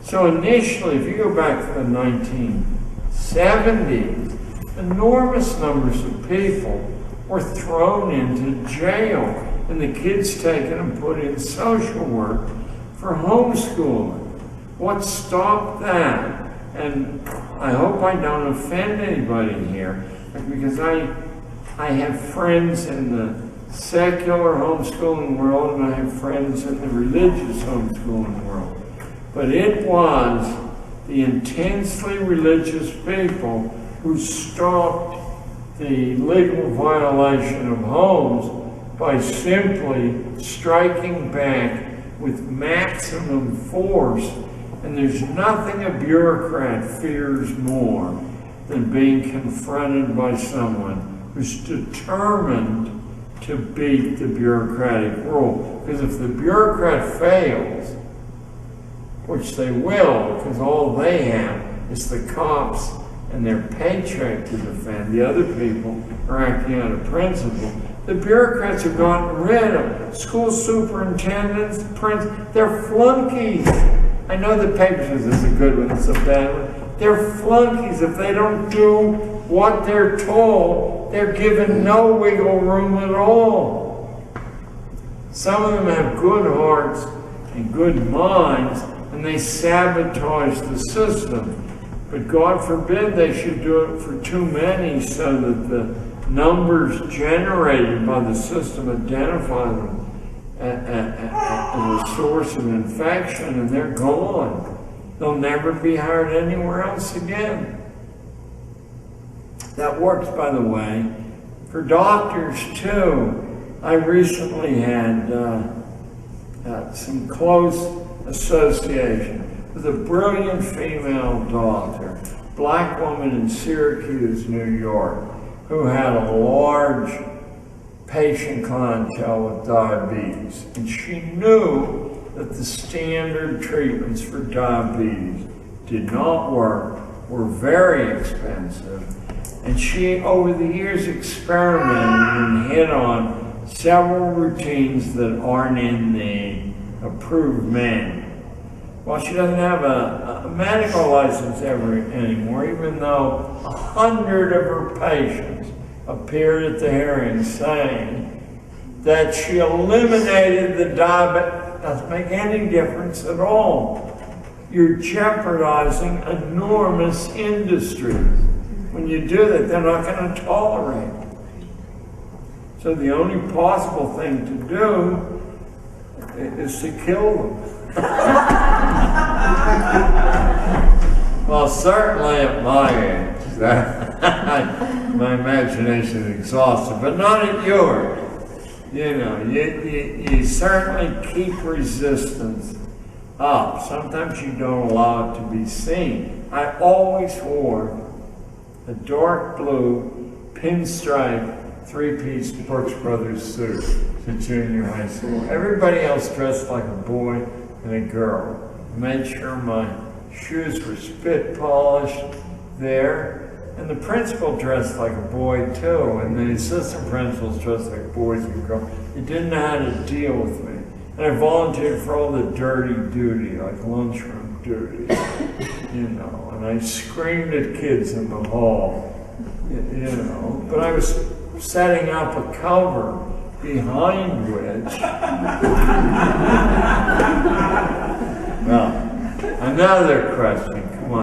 So initially, if you go back to the 1970s, enormous numbers of people were thrown into jail, and the kids taken and put in social work for homeschooling. What stopped that? And I hope I don't offend anybody here, because I have friends in the secular homeschooling world, and I have friends in the religious homeschooling world. But it was the intensely religious people who stopped the legal violation of homes by simply striking back with maximum force. And there's nothing a bureaucrat fears more than being confronted by someone who's determined to beat the bureaucratic rule. Because if the bureaucrat fails, which they will, because all they have is the cops and their paycheck to defend, the other people are acting out of principle. The bureaucrats have gotten rid of school superintendents, they're flunkies. I know the paper says this is a good one, it's a bad one. They're flunkies. If they don't do what they're told, they're given no wiggle room at all. Some of them have good hearts and good minds, and they sabotage the system. But God forbid they should do it for too many, so that the numbers generated by the system identify them as a source of infection, and they're gone. They'll never be hired anywhere else again. That works, by the way, for doctors too. I recently had some close association with a brilliant female doctor, black woman in Syracuse, New York, who had a large patient clientele with diabetes. And she knew that the standard treatments for diabetes did not work, were very expensive. And she, over the years, experimented and hit on several routines that aren't in the approved manual. Well, she doesn't have a medical license anymore, even though 100 of her patients appeared at the hearing saying that she eliminated the diabetes. Doesn't make any difference at all. You're jeopardizing enormous industries. When you do that, they're not going to tolerate it. So the only possible thing to do is to kill them. Well, certainly at my age, my imagination is exhausted, but not at yours. You know, you certainly keep resistance up. Sometimes you don't allow it to be seen. I always wore a dark blue pinstripe three-piece Brooks Brothers suit to junior high school. Everybody else dressed like a boy and a girl. Made sure my shoes were spit polished there. And the principal dressed like a boy too, and the assistant principals dressed like boys and girls. They didn't know how to deal with me. And I volunteered for all the dirty duty, like lunchroom duty, you know, and I screamed at kids in the hall, you know, but I was setting up a cover behind which, well, another question, come on.